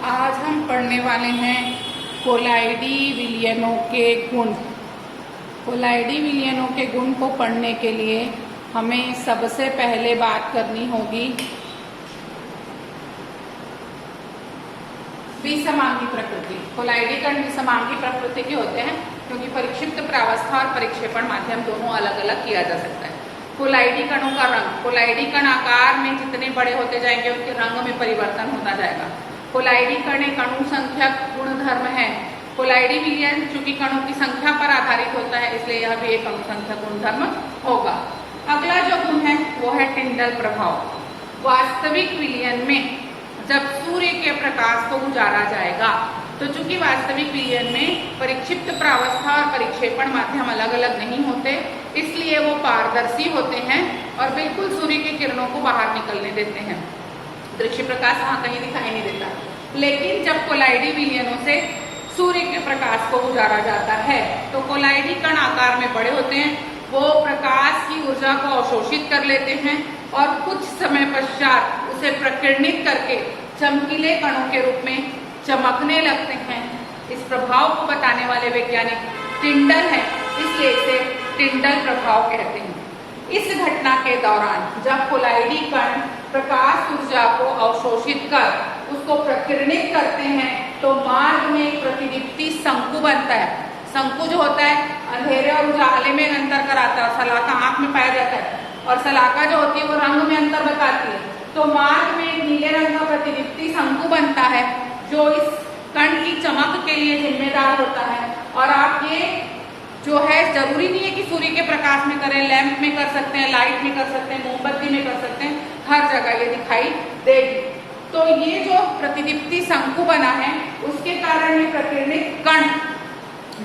आज हम पढ़ने वाले हैं कोलाइडी विलयनों के गुण। कोलाइडी विलयनों के गुण को पढ़ने के लिए हमें सबसे पहले बात करनी होगी विसमांगी प्रकृति। कोलाइडी कण विसमांगी प्रकृति के होते हैं क्योंकि परिक्षिप्त प्रावस्था और परिक्षेपण माध्यम दोनों अलग अलग किया जा सकता है। कोलाइडी कणों का रंग, कोलाइडी कण आकार में जितने बड़े होते जाएंगे उनके रंग में परिवर्तन होता जाएगा। कोलाइडी कण एक अणु संख्यक गुणधर्म है। कोलाइडी विलयन चूंकि कणों की संख्या पर आधारित होता है इसलिए यह भी एक अणु संख्यक गुणधर्म होगा। अगला जो गुण है वो है टिंडल प्रभाव। वास्तविक विलयन में जब सूर्य के प्रकाश को गुजारा जाएगा तो चूंकि वास्तविक विलयन में परिक्षिप्त प्रावस्था और परिक्षेपण माध्यम अलग अलग नहीं होते इसलिए वो पारदर्शी होते हैं और बिल्कुल सूर्य की किरणों को बाहर निकलने देते हैं। दृश्य प्रकाश वहां कहीं दिखाई नहीं देता। लेकिन जब कोलाइडी विलयनों से सूर्य के प्रकाश को गुजारा जाता है तो कोलाइडी कण आकार में बड़े होते हैं, वो प्रकाश की ऊर्जा को अवशोषित कर लेते हैं और कुछ समय पश्चात उसे प्रकीर्णित करके चमकीले कणों के रूप में चमकने लगते हैं। इस प्रभाव को बताने वाले वैज्ञानिक टिंडल हैं, इसलिए इसे टिंडल प्रभाव कहते हैं। इस घटना के दौरान जब कोलाइडी कण प्रकाश ऊर्जा को अवशोषित कर उसको प्रकीर्णित करते हैं तो मार्ग में एक प्रतिदीप्ति शंकु बनता है। शंकु जो होता है अंधेरे और उजाले में अंतर कराता है, सलाका आंख में पाया जाता है और सलाका जो होती है वो रंग में अंतर बताती है। तो मार्ग में एक नीले रंग का प्रतिदीप्ति शंकु बनता है जो इस कण की चमक के लिए जिम्मेदार होता है। और आप ये जो है जरूरी नहीं है कि सूर्य के प्रकाश में करें, लैंप में कर सकते हैं, लाइट में कर सकते हैं, मोमबत्ती में कर सकते हैं, हर जगह ये दिखाई देगी। तो ये जो प्रतिदीप्ति शंकु बना है उसके कारण ये प्रकीर्णित कण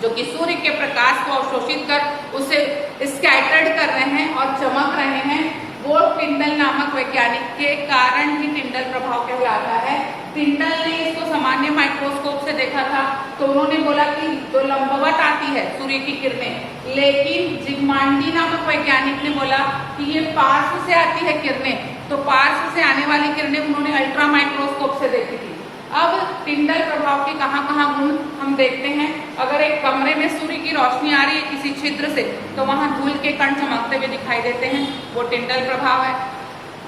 जो कि सूर्य के प्रकाश को अवशोषित कर उसे स्कैटर्ड कर रहे हैं और चमक रहे हैं, वो टिंडल नामक वैज्ञानिक के कारण ही टिंडल प्रभाव कहलाता है। टिंडल ने इसको सामान्य माइक्रोस्कोप से देखा था तो उन्होंने बोला कि जो लंबवत आती है सूर्य की किरणें, लेकिन जिग्मांडी नामक वैज्ञानिक ने बोला कि ये पार्श्व से आती है किरणें, तो पार्श्व से आने वाली किरणें उन्होंने अल्ट्रा माइक्रोस्कोप से देखी थी। अब टिंडल प्रभाव के कहाँ कहाँ गुण हम देखते हैं। अगर एक कमरे में सूर्य की रोशनी आ रही है किसी छिद्र से तो वहां धूल के कण चमकते हुए दिखाई देते हैं, वो टिंडल प्रभाव है।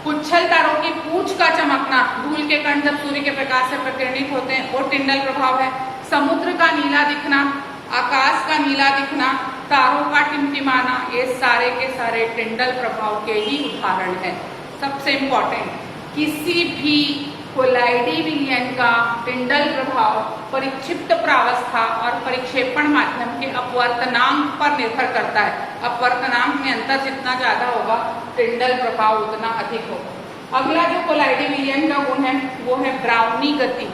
पुच्छल तारों की पूंछ का चमकना, धूल के कण जब सूर्य के प्रकाश से प्रकीर्णित होते हैं वो टिंडल प्रभाव है। समुद्र का नीला दिखना, आकाश का नीला दिखना, तारों का टिमटिमाना, ये सारे के सारे टिंडल प्रभाव के ही उदाहरण है। सबसे इम्पोर्टेंट, किसी भी कोलाइडी विलयन का टिंडल प्रभाव परिक्षिप्त प्रावस्था और परिक्षेपण माध्यम के अपवर्तनांक पर निर्भर करता है। अपवर्तनांक में अंतर जितना ज्यादा होगा टिंडल प्रभाव उतना अधिक होगा। अगला जो कोलाइडी विलयन का गुण है वो है ब्राउनी गति।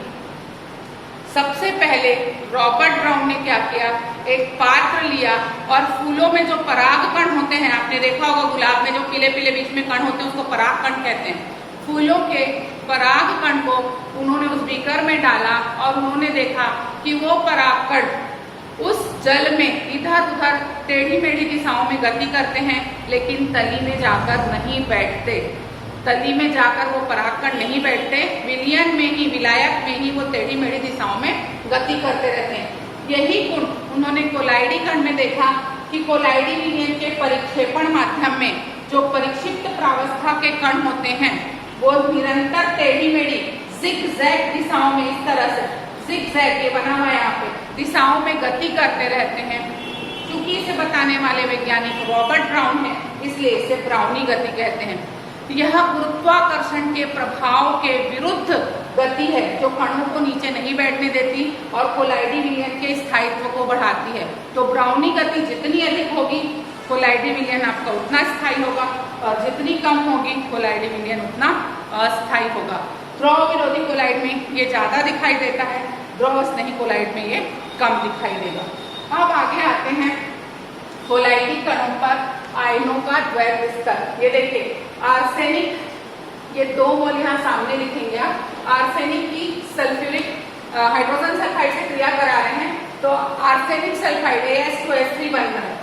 सबसे पहले रॉबर्ट ब्राउन ने क्या किया, एक पात्र लिया और फूलों में जो पराग कण होते हैं, आपने देखा होगा गुलाब में जो पीले पीले बीच में कण होते हैं उसको पराग कण कहते हैं। फूलों के पराग कण को उन्होंने उस बीकर में डाला और उन्होंने देखा कि वो पराग कण उस जल में इधर उधर टेढ़ी मेढ़ी दिशाओं में गति करते हैं लेकिन तली में जाकर नहीं बैठते। तली में जाकर वो पराग कण नहीं बैठते, विलयन में ही, विलायक में ही वो टेढ़ी मेढ़ी दिशाओं में गति करते रहते हैं। यही गुण उन्होंने कोलाइडी कण में देखा कि कोलाइडी विलयन के परिक्षेपण माध्यम में जो परिक्षिप्त प्रावस्था के कण होते हैं वो निरंतर टेढ़ी मेढ़ी जिग-जैग दिशाओं में, इस तरह से जिग-जैग ये बना हुआ है यहाँ पे, दिशाओं में गति करते रहते हैं। क्योंकि इसे बताने वाले वैज्ञानिक रॉबर्ट ब्राउन है इसलिए इसे ब्राउनी गति कहते हैं। यह गुरुत्वाकर्षण के प्रभाव के विरुद्ध गति है जो कणों को नीचे नहीं बैठने देती और कोलाइडी विलयन के स्थायित्व को बढ़ाती है। तो ब्राउनी गति जितनी अधिक होगी कोलाइडी विलयन आपका उतना स्थायी होगा और जितनी कम होगी कोलाइडी विलयन उतना अस्थायी होगा। द्रव विरोधी कोलाइड में ये ज्यादा दिखाई देता है, द्रव स्नेही कोलाइड में ये कम दिखाई देगा। अब आगे आते हैं कोलाइडी कणों पर आयनों का द्वैत विस्तार। ये देखिए आर्सेनिक, ये 2 मोल यहाँ सामने लिखेंगे आप। आर्सेनिक की सल्फ्यूरिक हाइड्रोजन सल्फाइड से क्रिया करा रहे हैं तो आर्सेनिक सल्फाइड AS2S3 बन रहा है।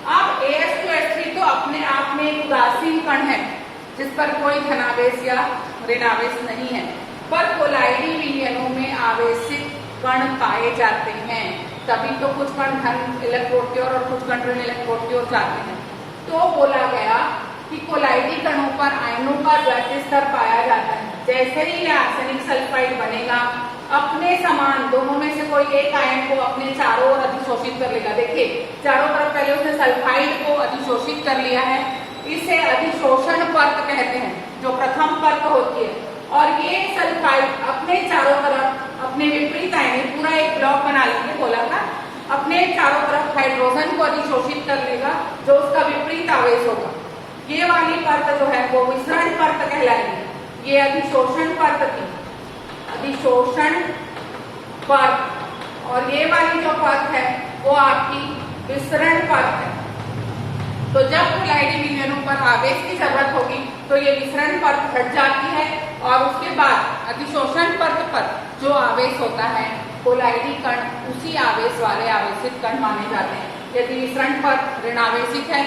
अब AS2S3 तो अपने आप में एक उदासीन कण है जिस पर कोई धनावेश या ऋणावेश नहीं है, पर कोलाइडी विलयनों में आवेशित कण पाए जाते हैं, तभी तो कुछ कण धन इलेक्ट्रोड की ओर और कुछ कण ऋण इलेक्ट्रोड की ओर जाते हैं। तो बोला गया कि कोलाइडी कणों पर आयनों का द्वैत स्तर पाया जाता है। जैसे ही ये आर्सेनिक सल्फाइड बनेगा, अपने समान दोनों में से कोई एक आयन को अपने चारों ओर अधिशोषित कर लेगा। देखिए चारों तरफ पहले उसने सल्फाइड को अधिशोषित कर लिया है, इसे अधिशोषण परत कहते हैं, जो प्रथम परत होती है। और ये सल्फाइड अपने चारों तरफ अपने विपरीत आयन, पूरा एक ब्लॉक बना लेंगे, बोला था, अपने चारों तरफ हाइड्रोजन को अधिशोषित कर लेगा, जो उसका विपरीत आवेश होगा। ये वाली परत जो है वो विसरण परत कहलाएगी। ये अधिशोषण परत थी, अधिशोषण परत, और ये वाली जो परत है वो आपकी विसरण परत है। तो जब कोलाइडी विलयनों पर आवेश की जरूरत होगी तो ये विसरण परत हट जाती है, और उसके बाद अधिशोषण परत पर जो आवेश होता है कोलाइडी कण उसी आवेश वाले आवेशित कण माने जाते हैं। यदि विसरण परत ऋणावेशित है,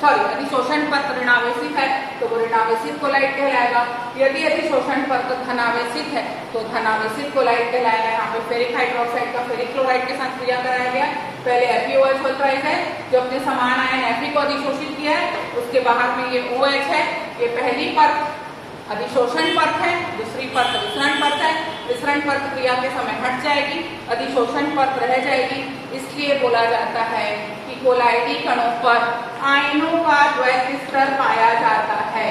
अधिशोषण परत ऋणावेशित है तो वो ऋणावेशित कोलाइड कहलाएगा। यदि अधिशोषण परत धनावेशित है तो धनावेशित कोलाइड कहलाएगा। यहाँ पे फेरिक हाइड्रोक्साइड का फेरिक क्लोराइड के साथ क्रिया कराया गया। पहले FeOH होता है जो अपने समान आयन Fe को अधिशोषित किया है, उसके बाहर में ये OH है। ये पहली परत अधिशोषण परत है, दूसरी परत विसरण परत है। विसरण परत क्रिया के समय हट जाएगी, अधिशोषण परत रह जाएगी। इसलिए बोला जाता है कि कोलाइडी कणों पर आयनों का द्वैत स्तर पाया जाता है।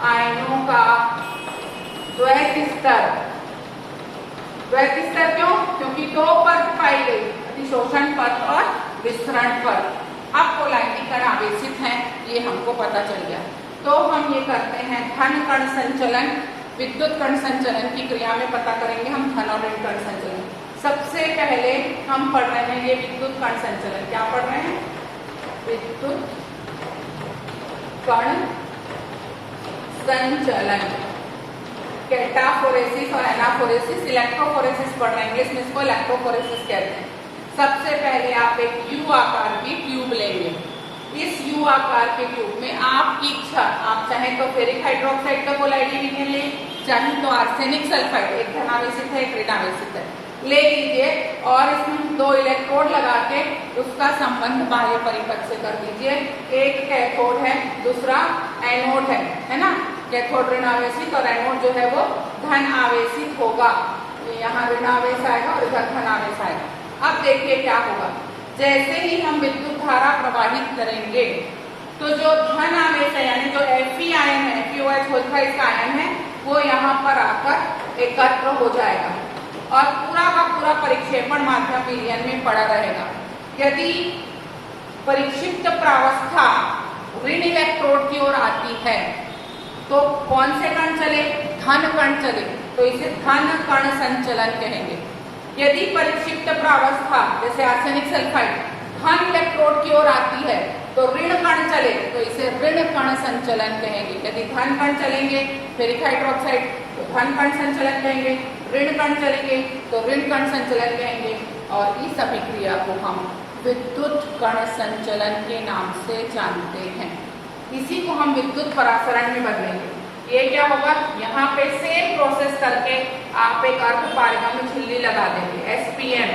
आयनों का द्वैत स्तर, द्वैत स्तर क्यों? क्योंकि दो परत पाई गई, अधिशोषण परत और विसरण परत। अब कोलाइडी कण आवेशित हैं, ये हमको पता चल गया। तो हम ये करते हैं धन कण संचलन, विद्युत कण संचलन की क्रिया में पता करेंगे हम धन और ऋण कण संचलन। सबसे पहले हम पढ़ रहे हैं ये विद्युत कण संचलन। क्या पढ़ रहे हैं? विद्युत कण संचलन। कैटाफोरेसिस और एनाफोरेसिस, इलेक्ट्रोफोरेसिस पढ़ रहे हैं, इसमें इसको इलेक्ट्रोफोरेसिस कहते हैं। सबसे पहले आप एक U आकार की ट्यूब लेंगे। इस U आकार के ट्यूब में आपकी इच्छा, आप चाहे तो फेरिक हाइड्रोक्साइड का कोलाइडी विलयन ले, चाहे तो आर्सेनिक सल्फाइड, एक धनावेशित है एक ऋणावेशित है, ले लीजिए और इसमें दो इलेक्ट्रोड लगा के उसका संबंध बाह्य परिपथ से कर दीजिए। एक कैथोड है, दूसरा एनोड है ना। कैथोड ऋणावेशित और एनोड जो है वो धन आवेशित होगा। यहाँ ऋणावेश आएगा और इधर धन आवेश आएगा। अब देखिए क्या होगा, जैसे ही हम विद्युत धारा प्रवाहित करेंगे तो जो धन आवेश है यानी जो Fe आयन है, FeOH होता इसका आयन है, वो यहाँ पर आकर एकत्र हो जाएगा और पूरा का पूरा परिक्षेपण माध्यम विलयन में पड़ा रहेगा। यदि परिक्षिप्त प्रावस्था ऋण इलेक्ट्रोड की ओर आती है तो कौन से कण चले? धन कण चले, तो इसे धन कण संचलन कहेंगे। यदि परिक्षिप्त प्रावस्था जैसे आर्सेनिक सल्फाइड धन इलेक्ट्रोड की ओर आती है तो ऋण कण चले, तो इसे ऋण कण संचलन कहेंगे। यदि धन कण चलेंगे फेरिक हाइड्रोक्साइड तो धन कण संचलन कहेंगे, ऋण कण चलेंगे तो ऋण कण संचलन कहेंगे। और इस अभिक्रिया को हम विद्युत कण संचलन के नाम से जानते हैं। इसी को हम विद्युत परासरण में बदलेंगे। ये क्या होगा, यहाँ पे सेम प्रोसेस करके आप एक अर्ध पारगम्य झिल्ली लगा देंगे, SPM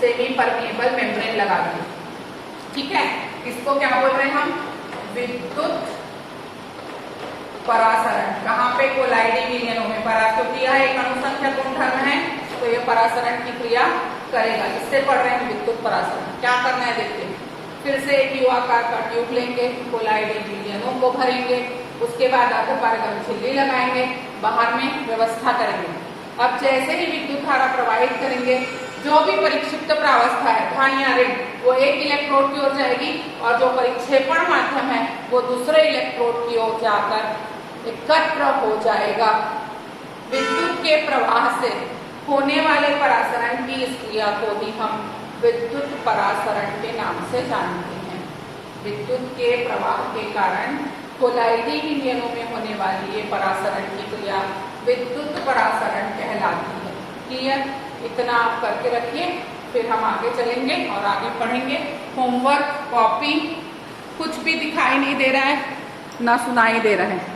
सेमी परमिएबल मेम्ब्रेन लगा देंगे। ठीक है, इसको क्या बोल रहे हैं हम? विद्युत परासरण। कहाँ पे? कोलाइडी विलयनों में। परास क्योंकि यह एक अणुसंख्या गुणधर्म है तो ये परासरण की क्रिया करेगा। इससे पढ़ रहे हैं विद्युत परासरण। क्या करना है देखते हैं। फिर से एक U आकार का ट्यूब लेंगे, कोलाइडी विलयनों को भरेंगे, उसके बाद अर्ध पारगम्य झिल्ली लगाएंगे, बाहर में व्यवस्था करेंगे। अब जैसे ही विद्युत धारा प्रवाहित करेंगे, जो भी परिक्षिप्त प्रावस्था है धन या ऋण, वो एक इलेक्ट्रोड की ओर जाएगी और जो परिक्षेपण माध्यम है वो दूसरे इलेक्ट्रोड की ओर जाकर एकत्र हो जाएगा। विद्युत के प्रवाह से होने वाले परासरण की इस क्रिया को ही हम विद्युत परासरण के नाम से जानते हैं। विद्युत के प्रवाह के कारण कोलाइडी विलयनों में होने वाली ये परासरण की क्रिया विद्युत परासरण कहलाती है। क्लियर? इतना आप करके रखिए, फिर हम आगे चलेंगे और आगे पढ़ेंगे। होमवर्क कॉपी कुछ भी दिखाई नहीं दे रहा है, ना सुनाई दे रहा है।